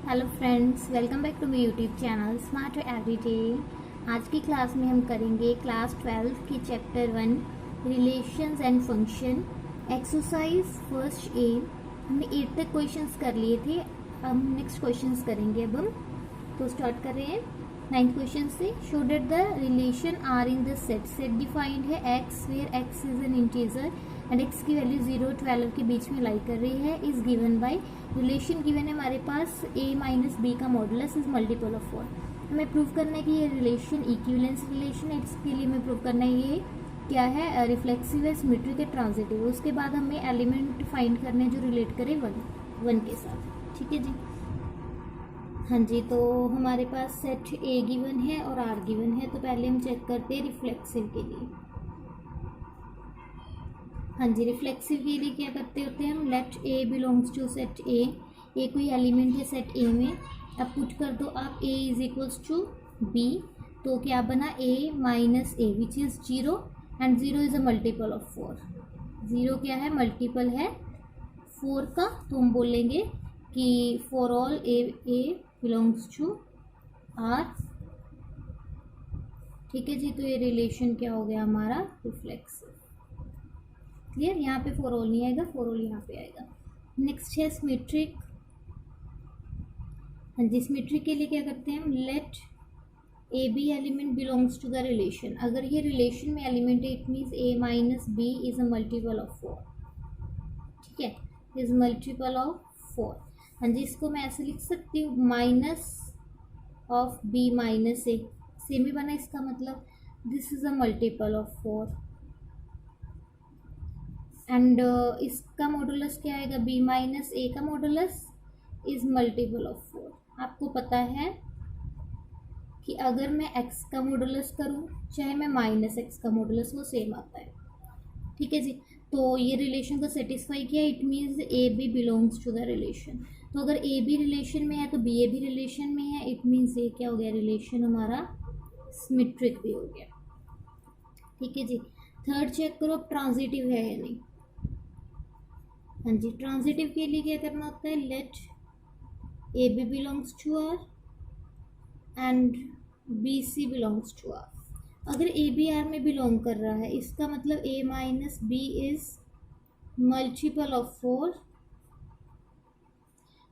Hello friends, welcome back to my YouTube channel smart everyday. आज की class में हम करेंगे क्लास 12 की chapter 1 relations and function exercise first A. हमने 8 तक क्वेश्चंस कर लिए थे, हम नेक्स्ट क्वेश्चंस करेंगे। अब हम तो स्टार्ट कर रहे हैं 9th क्वेश्चन से। Show that the relation R in the set. Set defined है x where x is an integer and x की वैल्यू 0 12 के बीच में लाई कर रही है। Is given by relation given है हमारे पास a माइनस बी का मॉडुलस इज मल्टीपल ऑफ 4। हमें प्रूव करना है कि ये रिलेशन इक्विवेलेंस रिलेशन है। इसके लिए हमें प्रूव करना है ये क्या है, रिफ्लेक्सिव है, सिमेट्रिक है, ट्रांजिटिव है। उसके बाद हमें एलिमेंट फाइंड करने हैं जो रिलेट करे वन के साथ। ठीक है जी। हाँ जी, तो हमारे पास सेट ए गिवन है और आर गिवन है। तो पहले हम चेक करते हैं रिफ्लेक्सिव के लिए। हाँ जी, रिफ्लेक्सिव के लिए क्या करते होते हैं हम, let a belongs to set a कोई एलिमेंट है सेट ए में। अब पुट कर दो आप a is equals to b, तो क्या बना a minus a which is 0 and 0 is a multiple of 4। 0 क्या है, मल्टीपल है 4 का, तो हम बोलेंगे कि for all a belongs to R. ठीक है जी, तो ये रिलेशन क्या हो गया हमारा, रिफ्लेक्सिव। क्लियर, यहाँ पे फॉर ऑल नहीं आएगा, फॉर ऑल यहाँ पे आएगा। नेक्स्ट है सिमेट्रिक। हाँ जी, सिमेट्रिक के लिए क्या करते हैं हम, let A B element belongs to the relation. अगर ये रिलेशन में एलिमेंट है it means a minus b is a multiple of 4। ठीक है, इज मल्टीपल ऑफ 4। हाँ जी, इसको मैं ऐसे लिख सकती हूँ, minus of b minus a. Same ही बना इसका मतलब, this is a multiple of 4 and इसका मॉडुलस क्या आएगा, b माइनस ए का मॉडुलस इज मल्टीपल ऑफ 4। आपको पता है कि अगर मैं x का मॉडुलस करूं चाहे मैं माइनस एक्स का मॉडुलस, वो सेम आता है। ठीक है जी, तो ये रिलेशन को सेटिस्फाई किया, it means a b belongs to the relation. तो अगर ए बी रिलेशन में है तो बी ए भी रिलेशन में है, इट मीन्स ये क्या हो गया, रिलेशन हमारा सिमेट्रिक भी हो गया। ठीक है जी। थर्ड चेक करो ट्रांजिटिव है या नहीं। हाँ जी, ट्रांजिटिव के लिए क्या करना होता है, let A b belongs to R and b c belongs to R. अगर ए बी आर में बिलोंग कर रहा है इसका मतलब a minus b is multiple of 4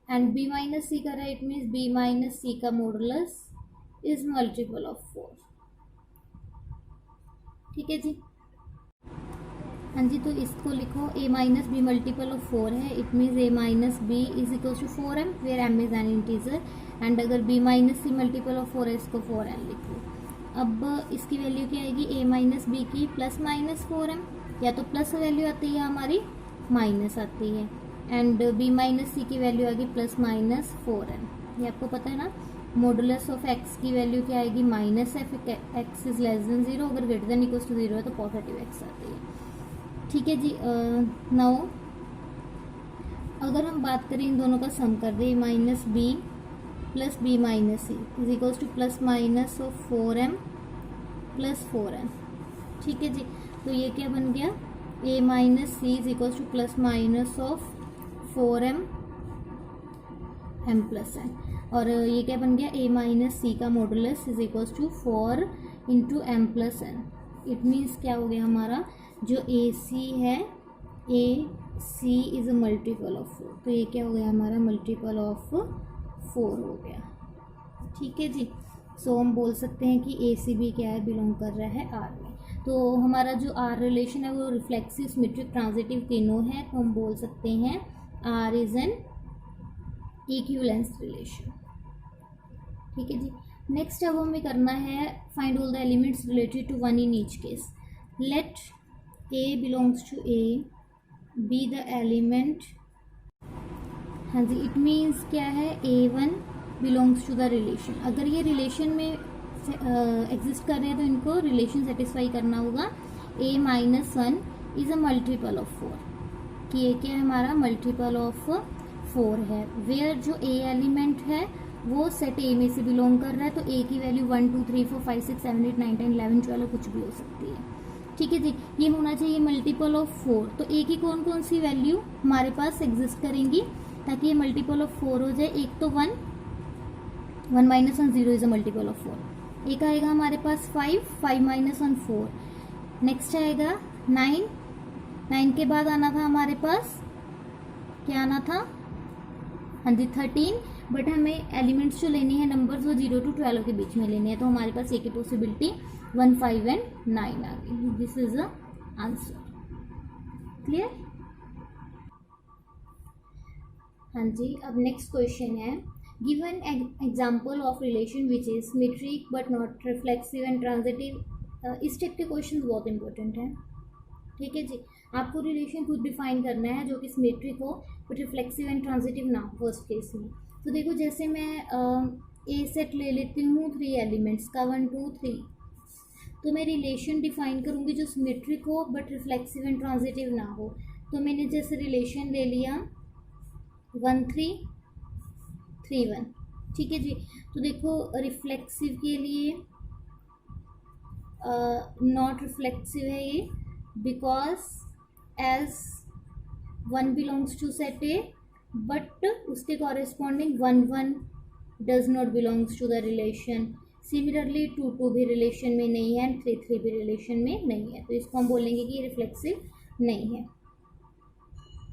and b minus c कर रहा है, it means b minus c का मॉडुलस इज मल्टीपल ऑफ 4। ठीक है जी। हाँ जी, तो इसको लिखो a minus b multiple of 4 है, it means a minus b is equal to 4m where m is an integer and अगर b minus c multiple of 4 है इसको 4n लिखो। अब इसकी वैल्यू क्या आएगी, a माइनस बी की प्लस माइनस 4m, या तो प्लस वैल्यू आती है हमारी माइनस आती है, एंड b माइनस सी की वैल्यू आएगी प्लस माइनस 4n। ये आपको पता है ना। मॉडुलस ऑफ x की वैल्यू क्या आएगी, माइनस है, फिर x इज लेस देन 0, अगर ग्रेटर देन इक्वल्स टू 0 है तो पॉजिटिव x आती है। ठीक है जी। नाउ अगर हम बात करें इन दोनों का सम कर दे, minus b plus b minus c is equals to plus minus of 4m plus 4n। ठीक है जी, तो ये क्या बन गया, a minus c is equals to plus minus of 4m m plus n। और ये क्या बन गया, a माइनस सी का modulus is equals to 4 into m plus n। It means क्या हो गया हमारा, जो ए सी है, a c is a multiple of 4, तो ये क्या हो गया हमारा, मल्टीपल ऑफ 4 हो गया। ठीक है जी। सो हम बोल सकते हैं कि ए सी बी क्या है, बिलोंग कर रहा है आर में। तो हमारा जो आर रिलेशन है वो रिफ्लेक्सिव, सिमेट्रिक, ट्रांजिटिव तीनों है, तो हम बोल सकते हैं R is an equivalence relation. ठीक है जी। नेक्स्ट अब हमें करना है find all the elements related to one in each case. Let a belongs to a, be the element। हाँ जी, इट मीन्स क्या है, a1 belongs to the relation। अगर ये रिलेशन में एग्जिस्ट कर रहे हैं तो इनको रिलेशन सेटिस्फाई करना होगा। a minus 1 is a multiple of 4, कि ये क्या है हमारा, मल्टीपल ऑफ 4 है, वेयर जो a एलिमेंट है वो सेट a में से बिलोंग कर रहा है, तो a की वैल्यू 1 2 3 4 5 6 7 8 9 10 11 12 कुछ भी हो सकती है। ठीक है जी, ये होना चाहिए मल्टीपल ऑफ 4। तो a की कौन कौन सी वैल्यू हमारे पास एग्जिस्ट करेंगी ताकि ये मल्टीपल ऑफ 4 हो जाए। एक तो 1 1 minus 1 0 is a multiple of 4। एक आएगा हमारे पास 5, 5 माइनस 1 4। नेक्स्ट आएगा 9, 9 के बाद आना था हमारे पास, क्या आना था, हाँ जी 13। बट हमें एलिमेंट्स जो लेनी है नंबर्स वो 0 to 12 के बीच में लेनी है, तो हमारे पास एक ही पॉसिबिलिटी 1 5 एंड 9 आ गई। This is the answer. Clear? हाँ जी, अब नेक्स्ट क्वेश्चन है, give an example of relation which is symmetric but not reflexive and transitive. इस टाइप के क्वेश्चन बहुत इंपॉर्टेंट है। ठीक है जी, आपको रिलेशन खुद डिफाइन करना है जो कि सिमेट्रिक हो बट रिफ्लेक्सिव एंड ट्रांजिटिव ना हो फर्स्ट केस में। तो देखो जैसे मैं ए सेट ले लेती हूँ 3 एलिमेंट्स का 1 2 3, तो मैं रिलेशन डिफाइन करूँगी जो सिमेट्रिक हो बट रिफ्लेक्सिव एंड ट्रांजिटिव ना हो। तो मैंने जैसे रिलेशन ले लिया 1 3 3 1। ठीक है जी, तो देखो रिफ्लेक्सिव के लिए नॉट रिफ्लेक्सिव है ये, because as 1 belongs to set A but उसके corresponding 1 1 does not belongs to the relation. Similarly 2 2 भी रिलेशन में नहीं है एंड 3 3 भी रिलेशन में नहीं है, तो इसको हम बोलेंगे कि रिफ्लेक्सिव नहीं है।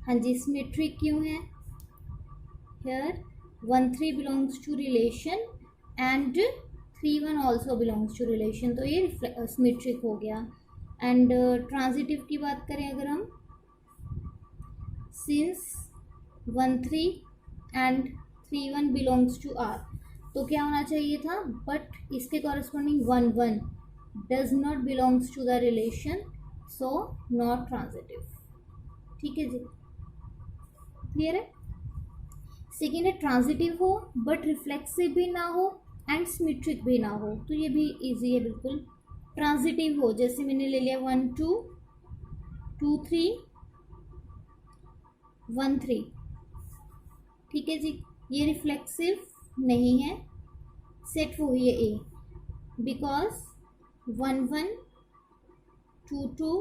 हाँ जी, सिमेट्रिक क्यों है? Here 1 3 belongs to relation and 3 1 also belongs to relation, तो ये सिमेट्रिक हो गया। एंड ट्रांजिटिव की बात करें अगर हम, since 1 3 and 3 1 belongs to R, तो क्या होना चाहिए था, बट इसके corresponding 1 1 does not belongs to the relation, so not transitive. ठीक है जी, क्लियर है? सेकेंड है ट्रांजिटिव हो बट रिफ्लेक्सिव भी ना हो एंड सिमेट्रिक भी ना हो, तो ये भी इजी है बिल्कुल। ट्रांजिटिव हो, जैसे मैंने ले लिया 1 2 2 3 1 3। ठीक है जी, ये रिफ्लेक्सिव नहीं है, सेट वही है ए, बिकॉज 1 1 2 2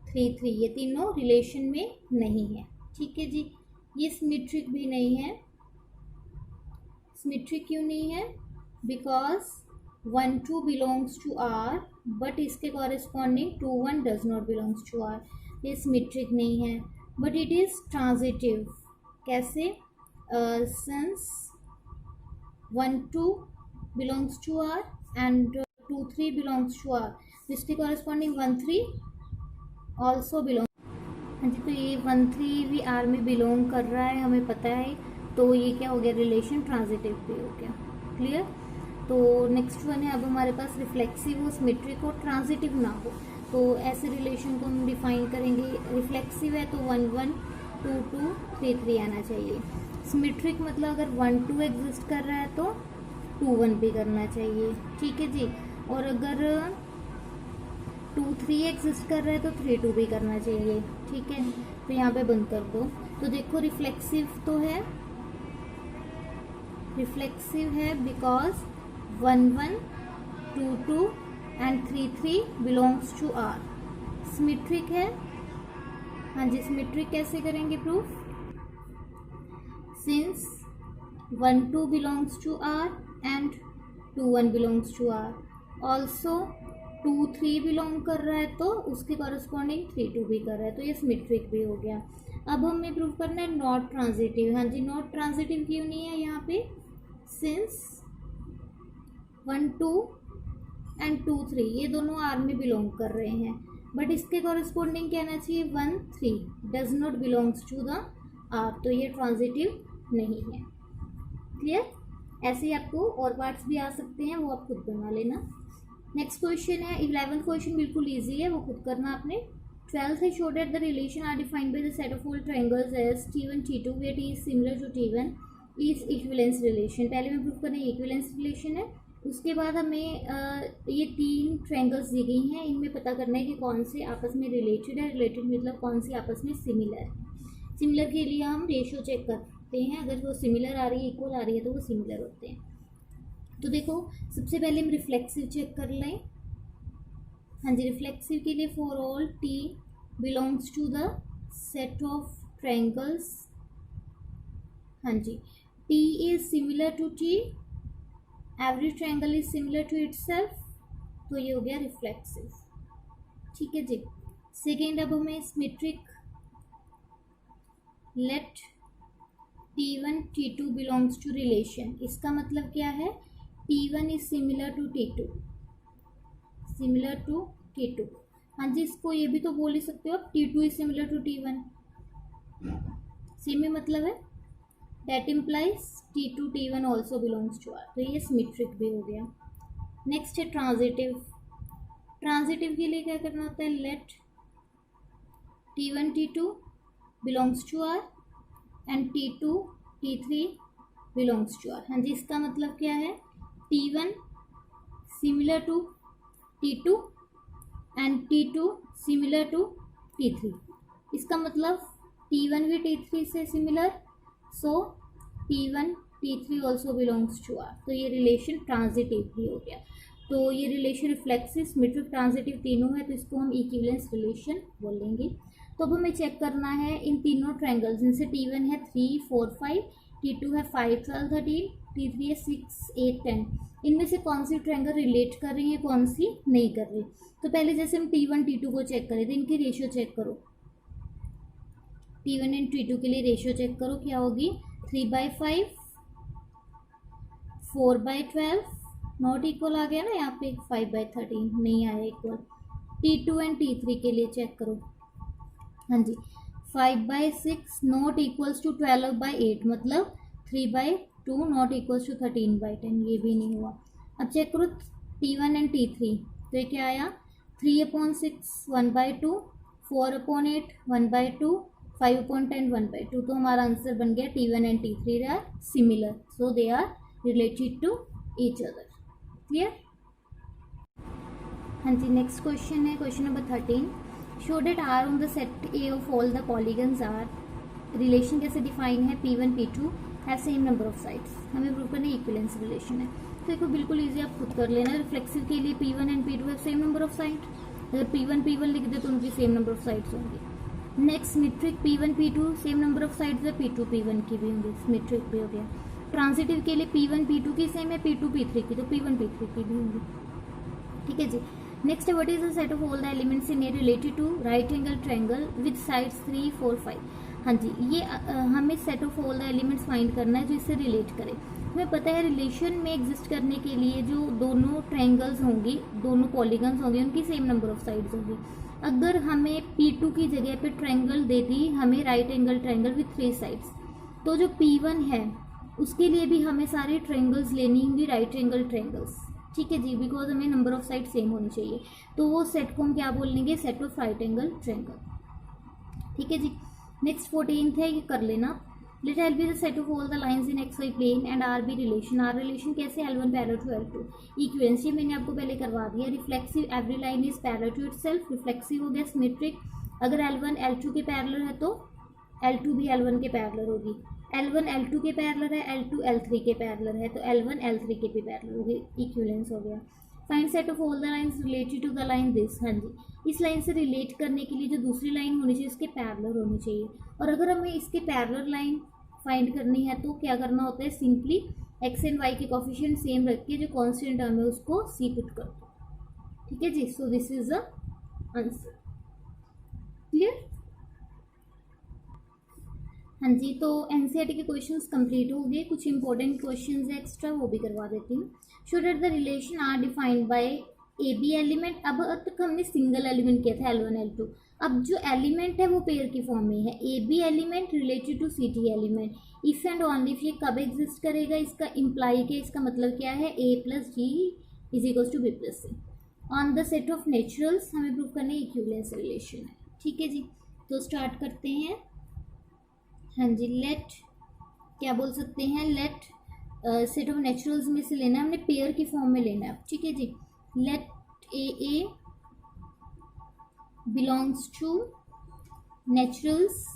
3 3 ये तीनों रिलेशन में नहीं है। ठीक है जी, ये सिमेट्रिक भी नहीं है। सिमेट्रिक क्यों नहीं है? Because 1 2 belongs to R but इसके corresponding 2 1 does not belongs to R, ये सिमेट्रिक नहीं है। But it is transitive. कैसे? Since 1 2 belongs to R and 2 3 belongs to R, इसके कॉरेस्पॉन्डिंग 1 3 ऑल्सो बिलोंग। हाँ जी, तो ये 1 3 भी आर में बिलोंग कर रहा है, हमें पता है, तो ये क्या हो गया, रिलेशन ट्रांजिटिव भी हो गया। क्लियर? तो नेक्स्ट वन है, अब हमारे पास रिफ्लेक्सिव हो, सिमेट्रिक हो, ट्रांजिटिव ना हो, तो ऐसे रिलेशन को हम डिफाइन करेंगे। रिफ्लेक्सिव है तो 1 1 2 2 3 3 आना चाहिए। सिमेट्रिक मतलब अगर 1 2 एग्जिस्ट कर रहा है तो 2 1 भी करना चाहिए। ठीक है जी, और अगर 2 3 एग्जिस्ट कर रहा है तो 3 2 भी करना चाहिए। ठीक है, तो यहाँ पे बंद कर दो। तो देखो रिफ्लेक्सिव तो है, रिफ्लेक्सिव है because 1 1 2 2 and 3 3 belongs to R. Symmetric है, हाँ जी, सिमेट्रिक कैसे करेंगे proof? Since 1 2 belongs to R and 2 1 belongs to R, also 2 3 belong कर रहा है तो उसके कॉरेस्पॉन्डिंग 3 2 भी कर रहा है, तो ये सिमेट्रिक भी हो गया। अब हमें प्रूव करना है नॉट ट्रांजिटिव। हाँ जी, नॉट ट्रांजिटिव क्यों नहीं है यहाँ पे? सिंस 1 2 एंड 2 3 ये दोनों आर में बिलोंग कर रहे हैं, बट इसके कॉरेस्पॉन्डिंग क्या आना चाहिए, 1 3 does not belongs to the R, तो ये ट्रांजिटिव नहीं है। क्लियर? ऐसे ही आपको और पार्ट्स भी आ सकते हैं, वो आप खुद बना लेना। नेक्स्ट क्वेश्चन है 11th क्वेश्चन, बिल्कुल इजी है, वो खुद करना आपने। 12th है, show that the relation R defined by the set of all triangles as T1 T2 where T is similar to T1 is equivalence relation. पहले में प्रूव करना है इक्विवेलेंस रिलेशन है, उसके बाद हमें ये 3 ट्रायंगल्स दी गई हैं, इनमें पता करना है कि कौन से आपस में रिलेटेड है। रिलेटेड मतलब कौन सी आपस में सिमिलर है। सिमिलर के लिए हम रेशियो चेक करते हैं, अगर वो सिमिलर आ रही है, इक्वल आ रही है, तो वो सिमिलर होते हैं। तो देखो सबसे पहले हम रिफ्लेक्सिव चेक कर लें। हाँ जी, रिफ्लेक्सिव के लिए for all T belongs to the set of triangles. हाँ जी, T is similar to T every triangle is similar to itself, तो ये हो गया रिफ्लेक्सिव। ठीक है जी। सेकेंड अब हमें symmetric, let T1 T2 belongs to relation. इसका मतलब क्या है, T1 is similar to T2, similar to T2। हाँ जी, इसको ये भी तो बोल ही सकते हो आप, T2 is similar to T1, same ही मतलब है। That implies T2 T1 also belongs to R, तो ये सिमेट्रिक भी हो गया। नेक्स्ट है ट्रांजिटिव। ट्रांजिटिव के लिए क्या करना होता है, let T1 T2 belongs to R and T2 T3 belongs to R. हाँ जी, इसका मतलब क्या है, T1 similar to T2 and T2 similar to T3। इसका मतलब T1 भी T3 से similar, so T1 T3 also belongs to R, तो ये रिलेशन ट्रांजिटिव भी हो गया। तो ये रिलेशन रिफ्लेक्सिव, सिमेट्रिक, ट्रांजिटिव तीनों है, तो इसको हम इक्विवेलेंस रिलेशन बोलेंगे। तो अब हमें चेक करना है इन तीनों ट्रायंगल्स, जिनसे T1 है 3 4 5, T2 है 5 12 13, T3 है 6 8 10, इनमें से कौन सी ट्रायंगल रिलेट कर रही है, कौन सी नहीं कर रही। तो पहले जैसे हम T1 T2 को चेक करें, तो इनकी रेशियो चेक करो। T1 एंड T2 के लिए रेशियो चेक करो, क्या होगी, 3/5 4/12, नॉट इक्वल आ गया ना यहाँ पे, 5/13 नहीं आया इक्वल। T2 एंड T3 के लिए चेक करो, हाँ जी 5/6 नॉट इक्वल्स टू 12/8, मतलब 3/2 नॉट इक्वल्स टू 13/10, ये भी नहीं हुआ। अब चेक करो T1 एंड T3, तो ये क्या आया, 3/6 1/2, 4/8 1/2, 5/10 1/2, तो हमारा आंसर बन गया T1 and T3 are similar, so they are related to each other. Clear. हाँ जी, नेक्स्ट क्वेश्चन है question number 13। Show that R on the set A of all the polygons R. Relation कैसे define है, P1 P2 have same number of sides. हमें prove करना equivalence relation है, तो देखो बिल्कुल इजी, आप खुद कर लेना। रिफ्लेक्सिव के लिए P1 and P2 have same number of side, अगर P1 P1 लिख दे तो उनकी सेम नंबर ऑफ साइड्स होंगी। Next symmetric, P1 P2 same number of sides है, P2 P1 की भी होंगी, सिमेट्रिक भी हो गया। ट्रांजिटिव के लिए P1 P2 की सेम है, P2 P3 की, तो P1 P3 की भी होंगी। ठीक है जी। Next what is the set of all the elements in A related to right angle triangle with sides 3 4 5। हाँ जी, ये हमें set of all the elements find करना है जो इससे रिलेट करे। हमें पता है रिलेशन में एग्जिस्ट करने के लिए जो दोनों ट्रायंगल्स होंगी, दोनों पॉलीगन्स होंगे, उनकी सेम नंबर ऑफ साइड्स होंगी। अगर हमें P2 की जगह पे ट्रायंगल दे दी हमें right angle triangle with 3 sides, तो जो P1 है उसके लिए भी हमें सारे ट्रायंगल्स लेनी होंगी, राइट एंगल ट्रायंगल्स। ठीक है जी, बिकॉज हमें नंबर ऑफ साइड सेम होनी चाहिए, तो वो सेट को हम क्या बोलेंगे, set of right angle triangle. ठीक है जी। नेक्स्ट 14th है, ये कर लेना। Let L be the set of all the lines in X Y plane and R be relation. R relation कैसे, L1 parallel to L2। Equivalence ये मैंने आपको पहले करवा दिया। Reflexive, every line is parallel to itself, reflexive हो गया। Symmetric, अगर L1 L2 के पैरेलल है तो L2 भी L1 के पैरेलल होगी। L1 L2 के पैरेलल है, L2 L3 के पैरेलल है, तो L1 L3 के भी पैरेलल होगी। इक्विवेलेंस हो गया। Find set of all the lines related to the line this. हाँ जी, इस लाइन से रिलेट करने के लिए जो दूसरी लाइन होनी चाहिए उसके पैरेलल होनी चाहिए, और अगर हमें इसके पैरेलल लाइन फाइंड करनी है तो क्या करना होता है, सिंपली एक्स एंड वाई के कोफिशिएंट सेम रख के जो कांस्टेंट टर्म है उसको सी पुट कर दो। ठीक है जी, so this is the answer. Clear. हाँ जी, तो एनसीईआरटी के क्वेश्चंस कंप्लीट हो गए। कुछ इंपॉर्टेंट क्वेश्चंस है एक्स्ट्रा, वो भी करवा देती हूँ। Show that the relation R defined by A B element. अब तक हमने सिंगल एलिमेंट किया था L1 L2, अब जो एलिमेंट है वो पेयर की फॉर्म में है। A B element related to C T element, if and only if ये कब एग्जिस्ट करेगा, इसका इम्प्लाई के इसका मतलब क्या है, A plus G is equal to B plus C. On the set of naturals हमें प्रूव करने इक्विवेलेंस रिलेशन है। ठीक है जी, तो स्टार्ट करते हैं। हाँ जी, लेट क्या बोल सकते हैं, लेट सेट ऑफ नेचुरल्स में से लेना है हमने, पेयर की फॉर्म में लेना है। ठीक है जी, let a belongs to naturals,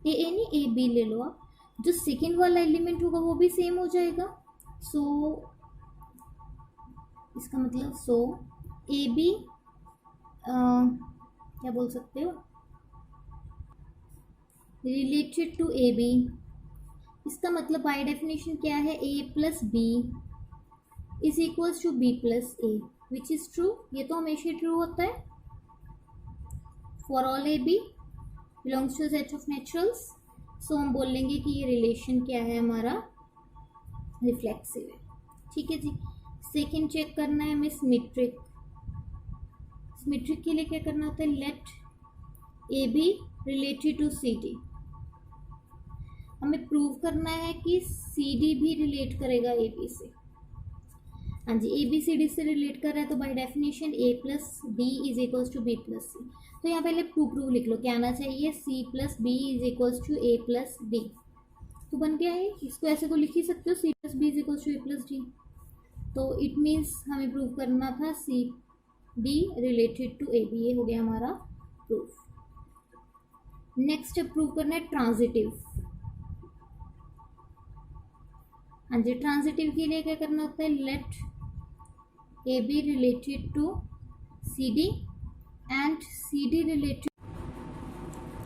a नहीं ए बी ले लो आप, जो सेकेंड वाला एलिमेंट होगा वो भी सेम हो जाएगा। सो इसका मतलब सो ए बी क्या बोल सकते हो, रिलेटेड टू ए बी। इसका मतलब बाय डेफिनेशन क्या है, a plus B is equals to b plus a which is true, ये तो हमेशा ट्रू होता है for all a b belongs to set of naturals. सो हम बोल लेंगे कि ये रिलेशन क्या है हमारा, रिफ्लेक्सिव है। ठीक है जी। सेकेंड चेक करना है हमें सिमेट्रिक। सिमेट्रिक के लिए क्या करना होता है, let A B related to C D. हमें प्रूव करना है कि सी डी भी रिलेट करेगा ए बी से। हाँ जी, ए बी सी डी से रिलेट कर रहा है तो by definition a plus d is equals to b plus c. तो यहाँ पहले प्रूव लिख लो, क्या आना चाहिए, c plus B is equals to A plus D. तो बन गया है, इसको ऐसे तो लिख ही सकते हो, C plus B is equals to A plus D. तो इट मीन्स हमें प्रूव करना था C D related to A B, ये हो गया हमारा प्रूफ। नेक्स्ट प्रूव करना है ट्रांजिटिव। हाँ जी, ट्रांजिटिव के लिए क्या करना होता है, let A B related to C D and C D related.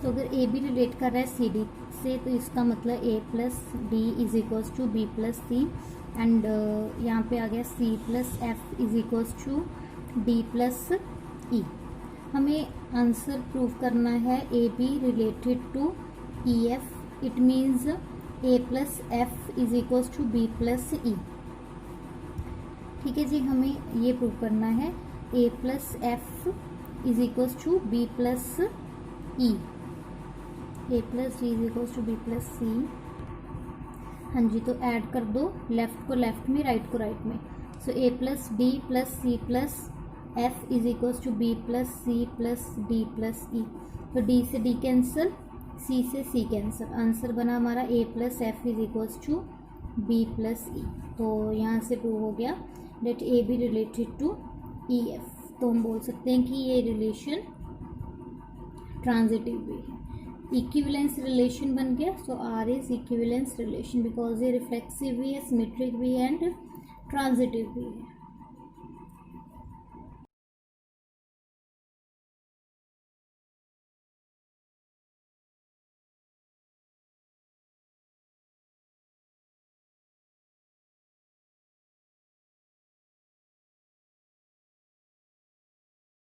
तो अगर ए बी रिलेट कर रहा है सी डी से तो इसका मतलब a plus d is equals to b plus c and यहाँ पे आ गया c plus f is equals to d plus e. हमें आंसर प्रूव करना है A B related to e f, it means a plus f is equals to b plus e. ठीक है जी, हमें ये प्रूव करना है a plus f is equals to b plus e, a plus d is equals to b plus सी। हाँ जी, तो ऐड कर दो लेफ्ट को लेफ्ट में, राइट को राइट में। So a plus d plus c plus f is equals to b plus c plus d plus e. तो डी से डी कैंसिल, सी से सी कैंसिल, आंसर बना हमारा a plus f is equals to b plus e. तो यहाँ से prove हो गया that a B related to e f. तो हम बोल सकते हैं कि ये रिलेशन ट्रांजिटिव भी है। इक्विवेलेंस रिलेशन बन गया। So R is equivalence relation because ये रिफ्लेक्सिव भी है, सिमेट्रिक भी है एंड ट्रांजिटिव भी है।